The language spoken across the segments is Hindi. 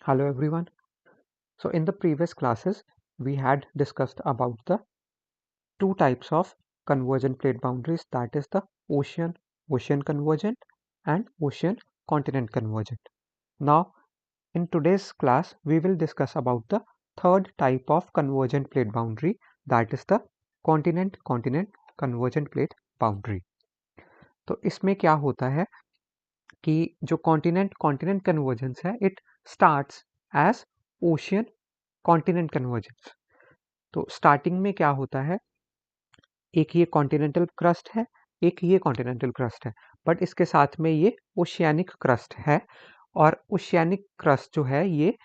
Hello everyone. So in the previous classes, we had discussed about the two types of convergent plate boundaries, that is the ocean convergent and ocean continent convergent. Now in today's class, we will discuss about the third type of convergent plate boundary, that is the continent convergent plate boundary. तो इसमें क्या होता है कि जो कॉन्टिनेंट कन्वर्जेंस है, it starts as ocean continent convergence. तो स्टार्टिंग में क्या होता है, एक ये कॉन्टिनेंटल क्रस्ट है, एक ये कॉन्टिनेंटल क्रस्ट है, बट इसके साथ में ये ओशियानिक क्रस्ट है। और ओशियानिक क्रस्ट जो है ये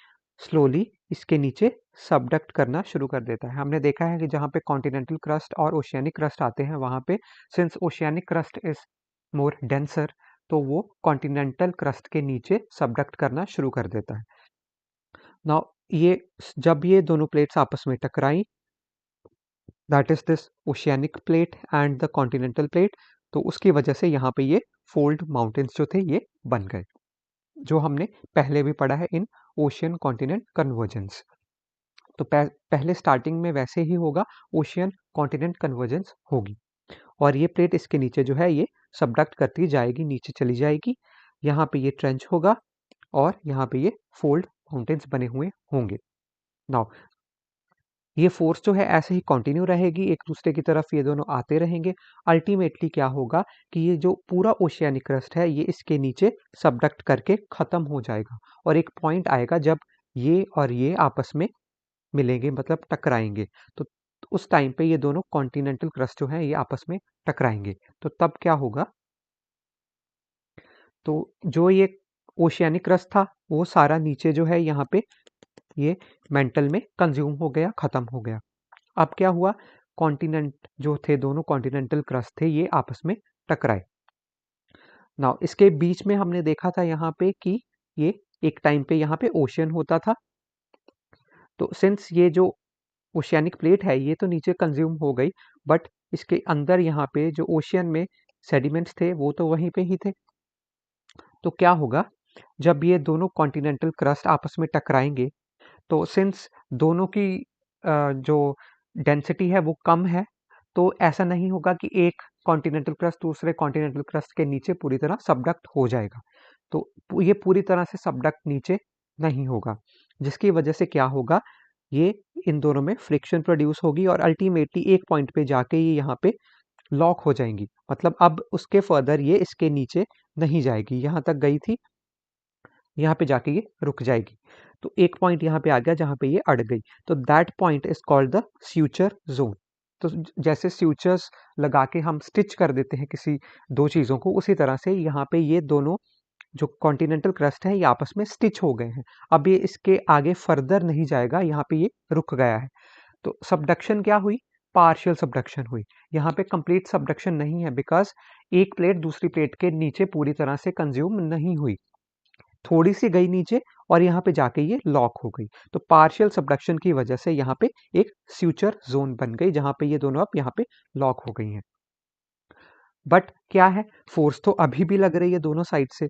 स्लोली इसके नीचे सबडक्ट करना शुरू कर देता है। हमने देखा है कि जहाँ पे कॉन्टिनेंटल क्रस्ट और ओशियानिक क्रस्ट आते हैं, वहाँ पे since oceanic crust is more denser, तो वो कॉन्टिनेंटल क्रस्ट के नीचे सबडक्ट करना शुरू कर देता है। नाउ ये जब ये दोनों प्लेट्स आपस में टकराई, that is this oceanic plate and the continental plate, तो उसकी वजह से यहाँ पे ये फोल्ड माउंटेन्स जो थे ये बन गए, जो हमने पहले भी पढ़ा है इन ओशियन कॉन्टिनेंट कन्वर्जेंस। तो पहले स्टार्टिंग में वैसे ही होगा, ओशियन कॉन्टिनेंट कन्वर्जेंस होगी और ये प्लेट इसके नीचे जो है ये सबडक्ट करती जाएगी, नीचे चली जाएगी। यहाँ पे ये ट्रेंच होगा और यहाँ पे ये फोल्ड माउंटेन्स बने हुए होंगे। नाउ ये फोर्स जो है ऐसे ही कंटिन्यू रहेगी, एक दूसरे की तरफ ये दोनों आते रहेंगे। अल्टीमेटली क्या होगा कि ये जो पूरा ओशियानिक क्रस्ट है ये इसके नीचे सबडक्ट करके खत्म हो जाएगा और एक पॉइंट आएगा जब ये और ये आपस में मिलेंगे, मतलब टकराएंगे। तो उस टाइम पे ये दोनों कॉन्टिनेंटल क्रस्ट जो है ये आपस में टकराएंगे। तो तब क्या होगा, तो जो ये ओशियानिक क्रस्ट था वो सारा नीचे जो है यहाँ पे ये मेंटल में कंज्यूम हो गया, खत्म हो गया। अब क्या हुआ, कॉन्टिनेंट जो थे, दोनों कॉन्टिनेंटल क्रस्ट थे, ये आपस में टकराए। नाउ इसके बीच में हमने देखा था यहाँ पे कि ये एक टाइम पे यहाँ पे ओशियन होता था। तो सिंस ये जो ओशियानिक प्लेट है ये तो नीचे कंज्यूम हो गई, बट इसके अंदर यहाँ पे जो ओशियन में सेडिमेंट्स थे वो तो वहीं पे ही थे। तो क्या होगा, जब ये दोनों कॉन्टिनेंटल क्रस्ट आपस में टकराएंगे, तो सिंस दोनों की जो डेंसिटी है वो कम है, तो ऐसा नहीं होगा कि एक कॉन्टिनेंटल क्रस्ट दूसरे कॉन्टिनेंटल क्रस्ट के नीचे पूरी तरह सबडक्ट हो जाएगा। तो ये पूरी तरह से सबडक्ट नीचे नहीं होगा, जिसकी वजह से क्या होगा, ये इन दोनों में फ्रिक्शन प्रोड्यूस होगी और अल्टीमेटली एक पॉइंट पे जाके ये यहाँ पे लॉक हो जाएंगी। मतलब अब उसके फर्दर ये इसके नीचे नहीं जाएगी, यहाँ तक गई थी, यहाँ पे जाके ये रुक जाएगी। तो एक पॉइंट यहाँ पे आ गया जहाँ पे ये अड़ गई, तो that point is called the suture zone. तो जैसे स्यूचर्स लगा के हम स्टिच कर देते हैं किसी दो चीज़ों को, उसी तरह से यहाँ पे ये दोनों जो कॉन्टिनेंटल क्रस्ट है ये आपस में स्टिच हो गए हैं। अब ये इसके आगे फर्दर नहीं जाएगा, यहाँ पे ये रुक गया है। तो सबडक्शन क्या हुई, पार्शियल सबडक्शन हुई। यहाँ पे कंप्लीट सबडक्शन नहीं है, बिकॉज एक प्लेट दूसरी प्लेट के नीचे पूरी तरह से कंज्यूम नहीं हुई, थोड़ी सी गई नीचे और यहाँ पे जाके ये लॉक हो गई। तो पार्शियल सबडक्शन की वजह से यहाँ पे एक स्यूचर जोन बन गई, जहाँ पे ये दोनों अब यहाँ पे लॉक हो गई हैं। बट क्या है, फोर्स तो अभी भी लग रही है दोनों साइड से,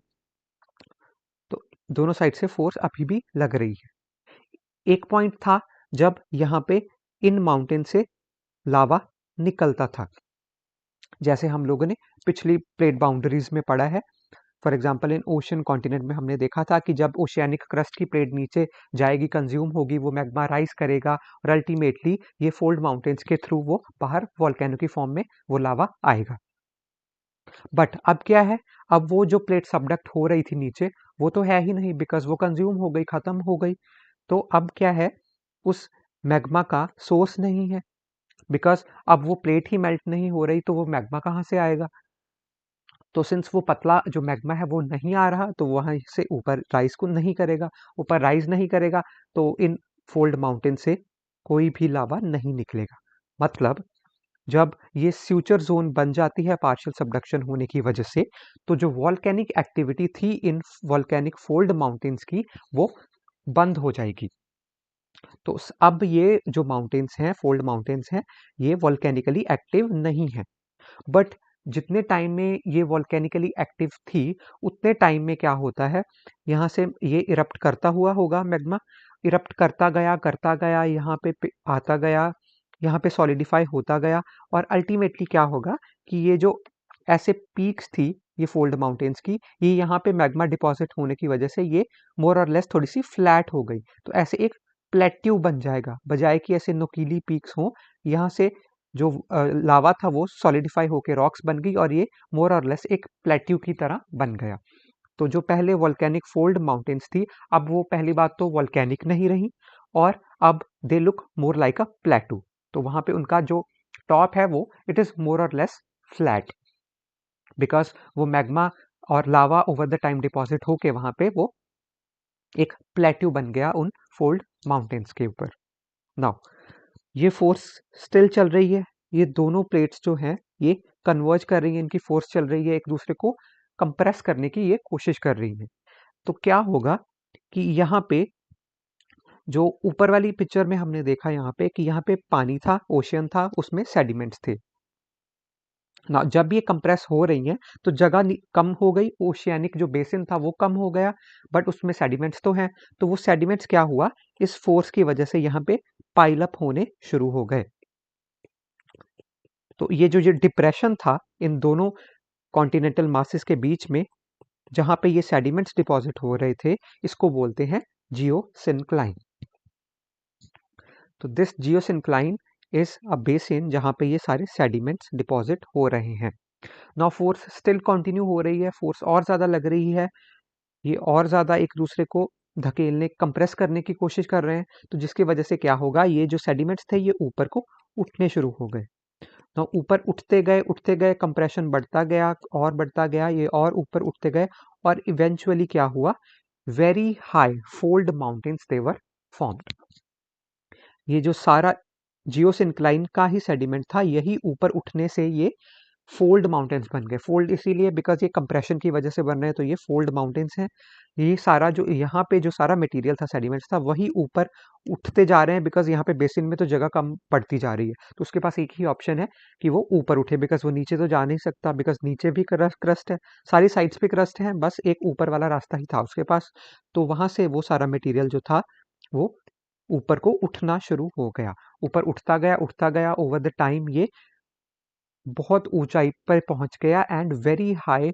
तो दोनों साइड से फोर्स अभी भी लग रही है। एक पॉइंट था जब यहाँ पे इन माउंटेन से लावा निकलता था, जैसे हम लोगों ने पिछली प्लेट बाउंड्रीज में पढ़ा है। For example in ocean continent में हमने देखा था कि जब ओशियानिक क्रस्ट की प्लेट नीचे जाएगी, कंज्यूम होगी, वो मैग्मा राइज करेगा और अल्टीमेटली ये फोल्ड माउंटेन्स के थ्रू वो बाहर वॉल्केनो की फॉर्म में वो लावा आएगा। बट अब क्या है, अब वो जो प्लेट सबडक्ट हो रही थी नीचे, वो तो है ही नहीं, बिकॉज वो कंज्यूम हो गई, खत्म हो गई। तो अब क्या है, उस मैग्मा का सोर्स नहीं है, बिकॉज अब वो प्लेट ही मेल्ट नहीं हो रही, तो वो मैग्मा कहाँ से आएगा। तो सिंस वो पतला जो मैग्मा है वो नहीं आ रहा, तो वहां से ऊपर राइज को नहीं करेगा, ऊपर राइज नहीं करेगा, तो इन फोल्ड माउंटेन से कोई भी लावा नहीं निकलेगा। मतलब जब ये फ्यूचर जोन बन जाती है पार्शियल सबडक्शन होने की वजह से, तो जो वॉल्केनिक एक्टिविटी थी इन वॉल्केनिक फोल्ड माउंटेन्स की, वो बंद हो जाएगी। तो अब ये जो माउंटेन्स हैं, फोल्ड माउंटेन्स हैं, ये वॉल्केनिकली एक्टिव नहीं है। बट जितने टाइम में ये वॉल्केनिकली एक्टिव थी उतने टाइम में क्या होता है, यहाँ से ये इरप्ट करता हुआ होगा मैग्मा, इरप्ट करता गया यहाँ पे आता गया, यहाँ पे सॉलिडिफाई होता गया और अल्टीमेटली क्या होगा कि ये जो ऐसे पीक्स थी ये फोल्ड माउंटेन्स की, ये यहाँ पे मैग्मा डिपॉजिट होने की वजह से ये मोर और लेस थोड़ी सी फ्लैट हो गई। तो ऐसे एक प्लेट्यू बन जाएगा, बजाय कि ऐसे नुकीली पीक्स हों, यहाँ से जो लावा था वो सॉलिडिफाई होके रॉक्स बन गई और ये मोर और लेस एक प्लेट्यू की तरह बन गया। तो जो पहले वॉल्केनिक फोल्ड माउंटेन्स थी, अब वो पहली बात तो वॉल्केनिक नहीं रही और अब दे लुक मोर लाइक अ प्लेटू। तो वहां पे उनका जो टॉप है वो it is more or less flat, because वो मैग्मा और लावा ओवर द टाइम डिपॉजिट होके वहां पे वो एक प्लेट्यू बन गया उन फोल्ड माउंटेन्स के ऊपर। नाउ ये फोर्स स्टिल चल रही है, ये दोनों प्लेट्स जो हैं ये कन्वर्ज कर रही हैं, इनकी फोर्स चल रही है, एक दूसरे को कंप्रेस करने की ये कोशिश कर रही है। तो क्या होगा कि यहाँ पे जो ऊपर वाली पिक्चर में हमने देखा यहाँ पे कि यहाँ पे पानी था, ओशियन था, उसमें सेडिमेंट्स थे ना। जब ये कंप्रेस हो रही हैं तो जगह कम हो गई, ओशियानिक जो बेसिन था वो कम हो गया, बट उसमें सेडिमेंट्स तो हैं। तो वो सेडिमेंट्स क्या हुआ, इस फोर्स की वजह से यहाँ पे पाइल अप होने शुरू हो गए। तो ये डिप्रेशन था इन दोनों कॉन्टिनेंटल मासेस के बीच में, जहां पे ये सेडिमेंट्स डिपॉजिट हो रहे थे, इसको बोलते हैं जियोसिंक्लाइन। तो this geosyncline is a basin जहां पे ये सारे सेडिमेंट्स डिपॉजिट हो रहे हैं। नाउ फोर्स स्टिल कंटिन्यू हो रही है, फोर्स और ज़्यादा लग रही है, ये और ज़्यादा एक दूसरे को धकेलने कंप्रेस करने की कोशिश कर रहे हैं। तो जिसकी वजह से क्या होगा, ये जो सेडिमेंट्स थे ये ऊपर को उठने शुरू हो गए। तो ऊपर उठते गए कंप्रेशन बढ़ता गया और बढ़ता गया, ये और ऊपर उठते गए और इवेंचुअली क्या हुआ, very high fold mountains they were formed. ये जो सारा जियोसिंक्लाइन का ही सेडिमेंट था, यही ऊपर उठने से ये फोल्ड माउंटेन्स बन गए। फोल्ड इसीलिए बिकॉज ये कंप्रेशन की वजह से बन रहे हैं, तो ये फोल्ड माउंटेन्स हैं। ये सारा जो यहाँ पे जो सारा मटेरियल था, सेडिमेंट्स था, वही ऊपर उठते जा रहे हैं, बिकॉज यहाँ पे बेसिन में तो जगह कम पड़ती जा रही है। तो उसके पास एक ही ऑप्शन है कि वो ऊपर उठे, बिकॉज वो नीचे तो जा नहीं सकता, बिकॉज नीचे भी क्रस्ट है, सारी साइड्स पे क्रस्ट है, बस एक ऊपर वाला रास्ता ही था उसके पास। तो वहां से वो सारा मटेरियल जो था वो ऊपर को उठना शुरू हो गया, ऊपर उठता गया ओवर द टाइम ये बहुत ऊंचाई पर पहुंच गया and very high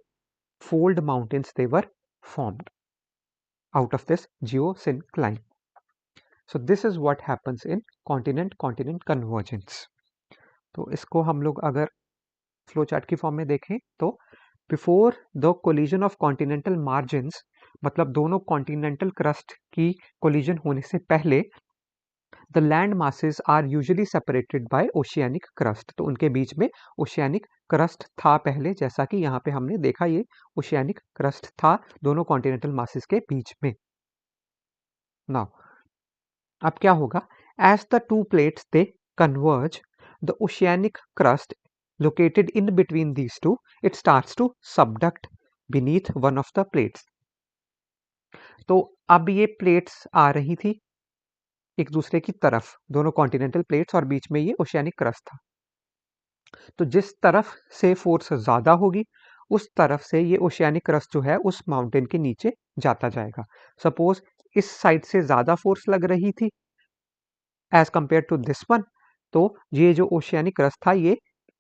fold mountains they were formed out of this geosyncline. So this is what happens in continent continent convergence. तो इसको हम लोग अगर फ्लो चार्ट की फॉर्म में देखें तो before the collision of continental margins, मतलब दोनों कॉन्टिनेंटल क्रस्ट की कोलिजन होने से पहले, the land masses are usually separated by oceanic crust. तो उनके बीच में ओशियानिक क्रस्ट था पहले, जैसा कि यहाँ पे हमने देखा, ये ओशियानिक क्रस्ट था दोनों कॉन्टिनेंटल मासेस के बीच में। नाउ अब क्या होगा, as the two plates they converge, the oceanic crust located in between these two, it starts to subduct beneath one of the plates. तो अब ये प्लेट्स आ रही थी एक दूसरे की तरफ, दोनों कॉन्टिनेंटल प्लेट्स, और बीच में ये ओशियानिक क्रस्ट था। तो जिस तरफ से फोर्स ज्यादा होगी उस तरफ से ये ओशियानिक क्रस्ट जो है उस माउंटेन के नीचे जाता जाएगा। सपोज इस साइड से ज्यादा फोर्स लग रही थी as compare to this one, तो ये जो ओशियानिक क्रस्ट था ये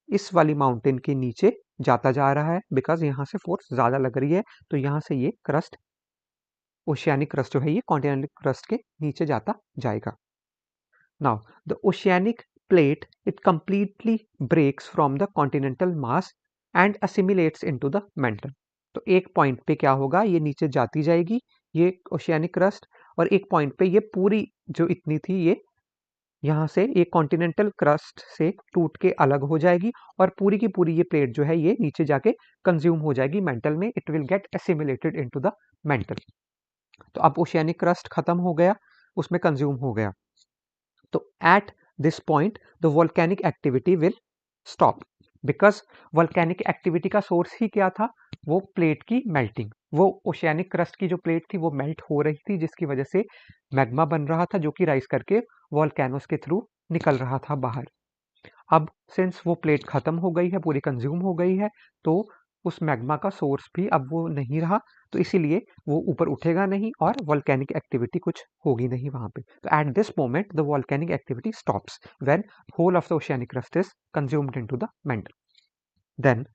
इस वाली माउंटेन के नीचे जाता जा रहा है, बिकॉज यहाँ से फोर्स ज्यादा लग रही है। तो यहाँ से ये क्रस्ट, ओशियानिक क्रस्ट जो है ये कॉन्टिनेंटल क्रस्ट के नीचे जाता जाएगा। Now, the oceanic plate, it completely breaks from the continental mass and assimilates into the mantle. तो एक पॉइंट पे क्या होगा, ये नीचे जाती जाएगी ये ओशियानिक क्रस्ट, और एक पॉइंट पे ये पूरी जो इतनी थी ये यहाँ से ये कॉन्टिनेंटल क्रस्ट से टूट के अलग हो जाएगी और पूरी की पूरी ये प्लेट जो है ये नीचे जाके कंज्यूम हो जाएगी मेंटल में, it will get assimilated into the mental. तो अब ओशियानिक क्रस्ट खत्म हो गया, उसमें कंज्यूम हो गया। तो at this point the volcanic activity will stop, because volcanic activity का सोर्स ही क्या था, वो प्लेट की मेल्टिंग, वो ओशियानिक क्रस्ट की जो प्लेट थी वो मेल्ट हो रही थी, जिसकी वजह से मैग्मा बन रहा था जो कि राइज करके वॉल्केनोस के थ्रू निकल रहा था बाहर। अब सिंस वो प्लेट खत्म हो गई है, पूरी कंज्यूम हो गई है, तो उस मैग्मा का सोर्स भी अब वो नहीं रहा, तो इसीलिए वो ऊपर उठेगा नहीं और वोल्केनिक एक्टिविटी कुछ होगी नहीं वहां पे। तो at this moment the volcanic activity stops when whole of the oceanic crust is consumed into the mantle. Then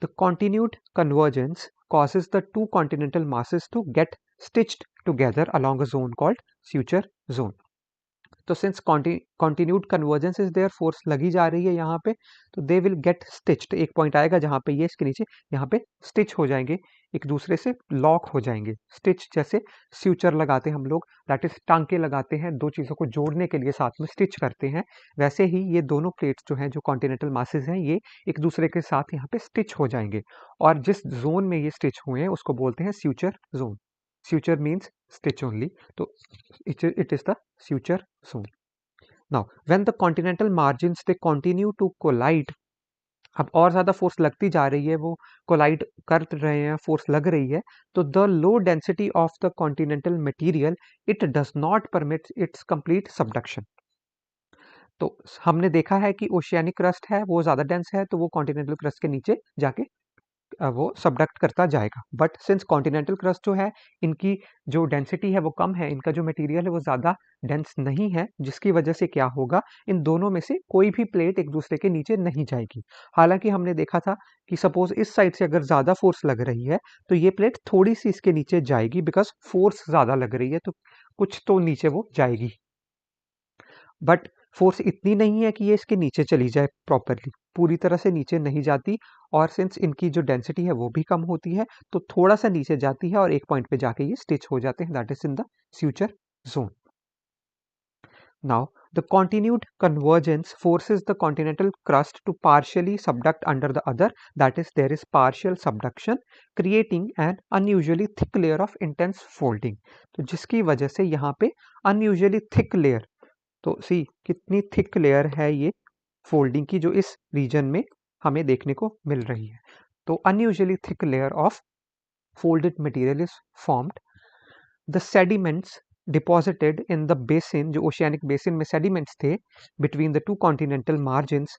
the continued convergence causes the two continental masses to get stitched together along a zone called suture zone. तो since continued convergence is there, force लगी जा रही है यहाँ पे, तो दे विल गेट स्टिच्ड। एक पॉइंट आएगा जहाँ पे ये इसके नीचे यहाँ पे स्टिच हो जाएंगे, एक दूसरे से लॉक हो जाएंगे। स्टिच जैसे स्यूचर लगाते हैं हम लोग, दैट इज टांके लगाते हैं दो चीज़ों को जोड़ने के लिए, साथ में स्टिच करते हैं, वैसे ही ये दोनों प्लेट्स जो हैं, जो कॉन्टिनेंटल मासेज हैं, ये एक दूसरे के साथ यहाँ पे स्टिच हो जाएंगे। और जिस जोन में ये स्टिच हुए हैं उसको बोलते हैं स्यूचर zone. Suture means stitch only. So it is the suture zone. Now, when the continental margins they continue to collide, अब और ज़्यादा फोर्स लगती जा रही है, वो कोलाइड कर रहे हैं, फोर्स लग रही है, तो the low density of the continental material it does not permit it's complete subduction. तो हमने देखा है कि ओशियानिक क्रस्ट है वो ज़्यादा डेंस है, तो वो कॉन्टिनेंटल क्रस्ट के नीचे जाके वो सबडक्ट करता जाएगा। बट सिंस कॉन्टिनेंटल क्रस्ट जो है, इनकी जो डेंसिटी है वो कम है, इनका जो मटेरियल है वो ज़्यादा डेंस नहीं है, जिसकी वजह से क्या होगा, इन दोनों में से कोई भी प्लेट एक दूसरे के नीचे नहीं जाएगी। हालांकि हमने देखा था कि सपोज इस साइड से अगर ज़्यादा फोर्स लग रही है तो ये प्लेट थोड़ी सी इसके नीचे जाएगी, बिकॉज फोर्स ज़्यादा लग रही है, तो कुछ तो नीचे वो जाएगी। बट फोर्स इतनी नहीं है कि ये इसके नीचे चली जाए, प्रॉपरली पूरी तरह से नीचे नहीं जाती। और सिंस इनकी जो डेंसिटी है वो भी कम होती है, तो थोड़ा सा नीचे जाती है और एक पॉइंट पे जाके ये स्टिच हो जाते हैं, that is in the future zone. Now the continued convergence forces the continental crust to partially subduct under the other, that is there is partial subduction creating an unusually thick layer of intense folding। तो जिसकी वजह से यहाँ पे unusually thick layer, तो सी कितनी थिक लेयर है ये फोल्डिंग की जो इस रीजन में हमें देखने को मिल रही है। तो unusually thick layer of folded material is formed. The sediments deposited in the basin, जो ओशियानिक बेसिन में सेडिमेंट्स थे between the two continental margins,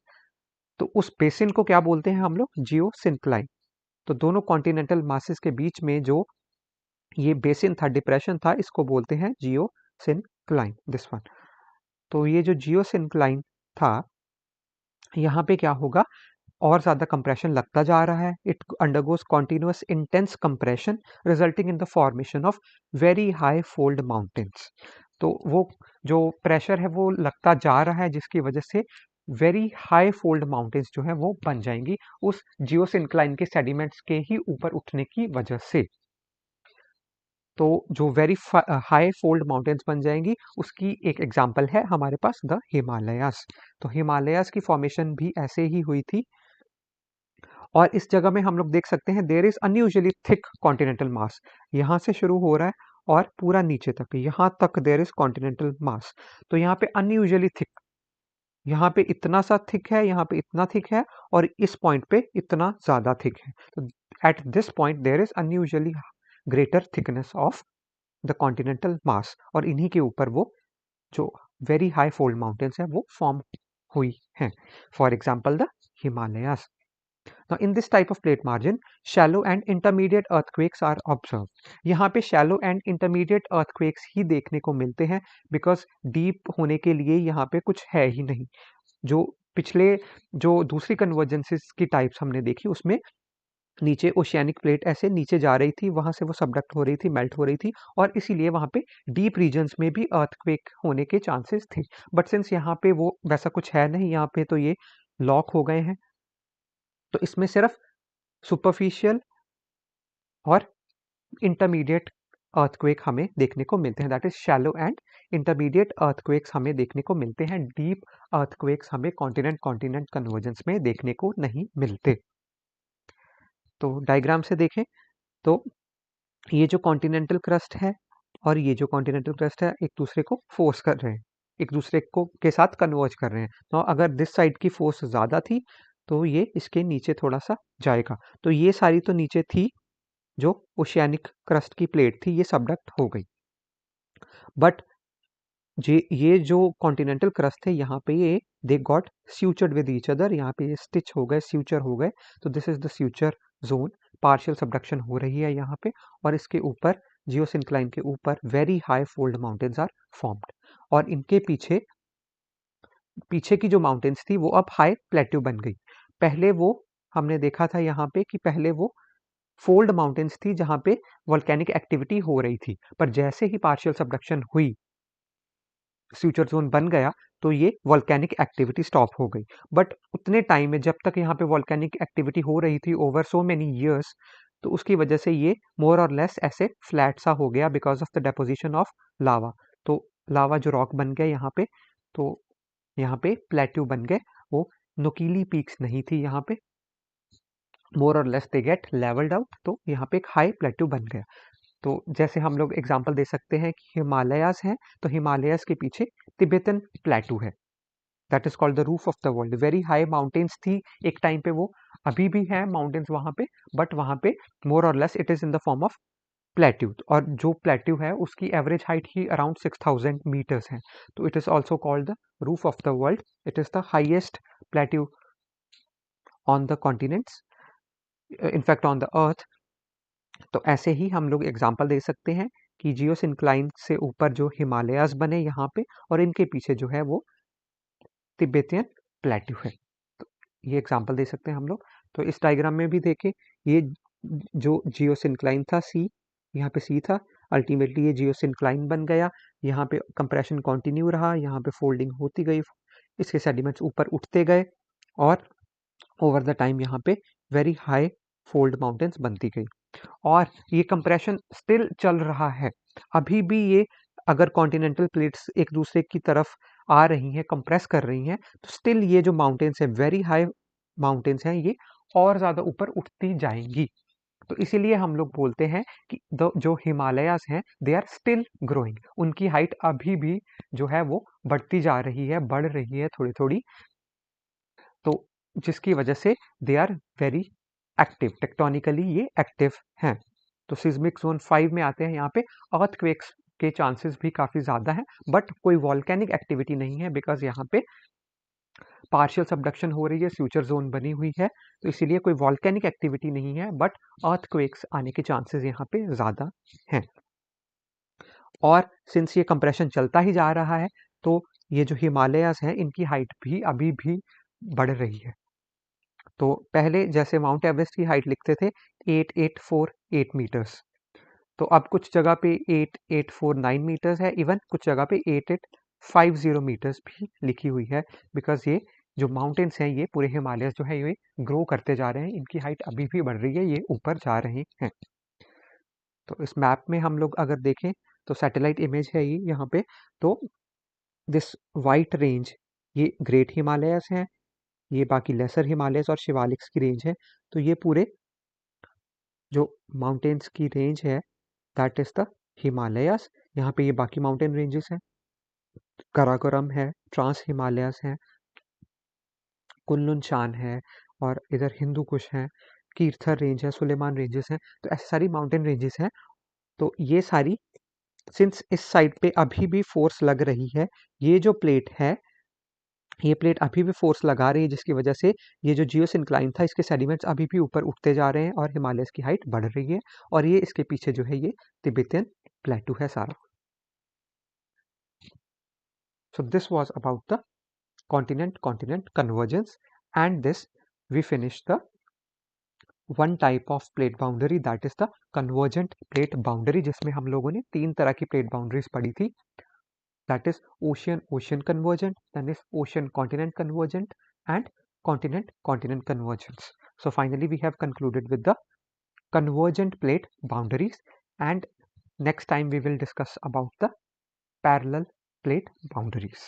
तो उस बेसिन को क्या बोलते हैं हम लोग, जियोसिंक्लाइन। तो दोनों कॉन्टिनेंटल मासेस के बीच में जो ये बेसिन था, डिप्रेशन था, इसको बोलते हैं जियोसिंक्लाइन, दिस वन। तो ये जो जियोसिंक्लाइन था, यहाँ पे क्या होगा, और ज़्यादा कंप्रेशन लगता जा रहा है, it undergoes continuous intense compression resulting in the formation of very high fold mountains. तो वो जो प्रेशर है वो लगता जा रहा है, जिसकी वजह से वेरी हाई फोल्ड माउंटेन्स जो है वो बन जाएंगी उस जियोसिंक्लाइन के सेडिमेंट्स के ही ऊपर उठने की वजह से। तो जो वेरी हाई फोल्ड माउंटेन्स बन जाएंगी, उसकी एक एग्जांपल है हमारे पास द हिमालयास। तो हिमालयास की फॉर्मेशन भी ऐसे ही हुई थी, और इस जगह में हम लोग देख सकते हैं there is unusually thick continental mass. यहाँ से शुरू हो रहा है और पूरा नीचे तक, यहाँ तक देयर इज कॉन्टिनेंटल मास। तो यहाँ पे अनयूजुअली थिक, यहाँ पे इतना सा थिक है, यहाँ पे इतना थिक है, और इस पॉइंट पे इतना ज्यादा थिक है। तो at this point there is unusually greater thickness of the continental mass, और इन्हीं के ऊपर वो जो वेरी हाई फोल्ड माउंटेन्स है वो फॉर्म हुई हैं। For example the Himalayas. Now, in this type of plate margin, shallow and intermediate earthquakes are observed। यहाँ पे shallow and intermediate earthquakes ही देखने को मिलते हैं, because deep होने के लिए यहाँ पे कुछ है ही नहीं। जो पिछले जो दूसरी कन्वर्जेंसेस की टाइप्स हमने देखी, उसमें नीचे ओशियानिक प्लेट ऐसे नीचे जा रही थी, वहां से वो सबडक्ट हो रही थी, मेल्ट हो रही थी, और इसीलिए वहां पे डीप रीजन्स में भी अर्थक्वेक होने के चांसेस थे। बट सिंस यहाँ पे वो वैसा कुछ है नहीं, यहाँ पे तो ये लॉक हो गए हैं, तो इसमें सिर्फ सुपरफिशियल और इंटरमीडिएट अर्थक्वेक हमें देखने को मिलते हैं, that is shallow and intermediate earthquakes हमें देखने को मिलते हैं। डीप अर्थक्वेक्स हमें कॉन्टिनेंट कॉन्टिनेंट कन्वर्जेंस में देखने को नहीं मिलते। तो डायग्राम से देखें तो ये जो कॉन्टिनेंटल क्रस्ट है और ये जो कॉन्टिनेंटल क्रस्ट है, एक दूसरे को फोर्स कर रहे हैं, एक दूसरे को के साथ कन्वर्ज कर रहे हैं। तो अगर दिस साइड की फोर्स ज़्यादा थी तो ये इसके नीचे थोड़ा सा जाएगा। तो ये सारी तो नीचे थी, जो ओशियानिक क्रस्ट की प्लेट थी ये सबडक्ट हो गई। बट ये जो कॉन्टिनेंटल क्रस्ट है यहाँ पे ये they got sutured with each other, यहाँ पे ये स्टिच हो गए, स्यूचर हो गए, तो this is the suture zone. Partial subduction हो रही है यहाँ पे, और इसके ऊपर जियोसिंक्लाइन के ऊपर very high fold mountains are formed, और इनके पीछे पीछे की जो माउंटेन्स थी वो अब हाई प्लेट्यू बन गई। पहले वो हमने देखा था यहाँ पे कि पहले वो फोल्ड माउंटेन्स थी जहाँ पे वोल्केनिक एक्टिविटी हो रही थी, पर जैसे ही पार्शियल सबडक्शन हुई, फ्यूचर जोन बन गया, तो ये वोल्केनिक एक्टिविटी स्टॉप हो गई। बट उतने टाइम में जब तक यहाँ पे वोल्केनिक एक्टिविटी हो रही थी ओवर सो मेनी ईयर्स, तो उसकी वजह से ये मोर और लेस ऐसे फ्लैट सा हो गया because of the deposition of lava. तो लावा जो रॉक बन गया यहाँ पे, तो यहाँ पे प्लेट्यू बन गए, वो नुकीली पीक्स नहीं थी यहाँ पे, more or less they get levelled out, तो यहाँ पे एक हाई प्लेट्यू बन गया। तो जैसे हम लोग एग्जांपल दे सकते हैं कि हिमालयास हैं, तो हिमालयास के पीछे तिब्बतन प्लेटू है, that is called the roof of the world. Very high mountains थी एक टाइम पे, वो अभी भी है माउंटेन्स वहां पे, बट वहां पे more or less it is in the form of plateau, और जो प्लेट्यू है उसकी एवरेज हाइट ही अराउंड 6000 मीटर्स है, तो it is also called the roof of the world. It is the highest plateau on the continents, in fact on the earth. तो ऐसे ही हम लोग एग्जाम्पल दे सकते हैं कि जियोसिंक्लाइन से ऊपर जो हिमालयास बने यहाँ पे, और इनके पीछे जो है वो तिब्बतियन प्लेट्यू है। तो ये एग्जाम्पल दे सकते हैं हम लोग। तो इस डायग्राम में भी देखें, ये जो जियोसिंक्लाइन था सी, यहाँ पे सी था, अल्टीमेटली ये जियोसिंक्लाइन बन गया, यहाँ पे कंप्रेशन कंटिन्यू रहा, यहाँ पे फोल्डिंग होती गई, इसके सेडिमेंट्स ऊपर उठते गए, और ओवर द टाइम यहाँ पे वेरी हाई फोल्ड माउंटेन्स बनती गई, और ये कंप्रेशन स्टिल चल रहा है अभी भी। ये अगर कॉन्टिनेंटल प्लेट्स एक दूसरे की तरफ आ रही हैं, कंप्रेस कर रही हैं, तो स्टिल ये जो माउंटेन्स है, वेरी हाई माउंटेन्स हैं, ये और ज़्यादा ऊपर उठती जाएंगी। तो इसीलिए हम लोग बोलते हैं कि जो हिमालयास हैं दे आर स्टिल ग्रोइंग, उनकी हाइट अभी भी जो है वो बढ़ती जा रही है, बढ़ रही है थोड़ी थोड़ी, तो जिसकी वजह से they are very active, tectonically ये एक्टिव हैं। तो सिस्मिक जोन 5 में आते हैं, यहाँ पे अर्थक्वेक्स के चांसेस भी काफ़ी ज़्यादा हैं, बट कोई वॉल्केनिक एक्टिविटी नहीं है बिकॉज यहाँ पे पार्शियल सबडक्शन हो रही है, फ्यूचर जोन बनी हुई है, तो इसीलिए कोई वॉल्केनिक एक्टिविटी नहीं है, बट अर्थक्वेक्स आने के चांसेस यहाँ पे ज़्यादा हैं। और सिंस ये कंप्रेशन चलता ही जा रहा है, तो ये जो हिमालयास हैं इनकी हाइट भी अभी भी बढ़ रही है। तो पहले जैसे माउंट एवरेस्ट की हाइट लिखते थे 8848 मीटर्स, तो अब कुछ जगह पे 8849 मीटर्स है, इवन कुछ जगह पे 8850 मीटर्स भी लिखी हुई है, बिकॉज ये जो माउंटेन्स हैं ये पूरे हिमालयस जो है ये ग्रो करते जा रहे हैं, इनकी हाइट अभी भी बढ़ रही है, ये ऊपर जा रहे हैं। तो इस मैप में हम लोग अगर देखें, तो सैटेलाइट इमेज है ये यहाँ पे, तो दिस वाइट रेंज ये ग्रेट हिमालयस है, ये बाकी लेसर हिमालयस और शिवालिक्स की रेंज है। तो ये पूरे जो माउंटेन्स की रेंज है दैट इज द हिमालयस। यहाँ पे ये बाकी माउंटेन रेंजेस हैं, कराकोरम है, ट्रांस हिमालयस है, कुनलुन शान है, और इधर हिंदू कुश है, कीर्थर रेंज है, सुलेमान रेंजेस हैं, तो ऐसी सारी माउंटेन रेंजेस हैं। तो ये सारी सिंस इस साइड पे अभी भी फोर्स लग रही है, ये जो प्लेट है ये प्लेट अभी भी फोर्स लगा रही है, जिसकी वजह से ये जो जियोसिंक्लाइन था इसके सेडिमेंट्स अभी भी ऊपर उठते जा रहे हैं, और हिमालयस की हाइट बढ़ रही है, और ये इसके पीछे जो है ये तिब्बतियन प्लेटू है सारा। So this was about the continent convergence, and this we finished the one type of plate boundary, that is the convergent plate boundary, जिसमें हम लोगों ने 3 तरह की plate boundaries पढ़ी थी, that is ocean convergent, then is ocean continent convergent, and continent convergence. So finally we have concluded with the convergent plate boundaries, and next time we will discuss about the parallel plate boundaries.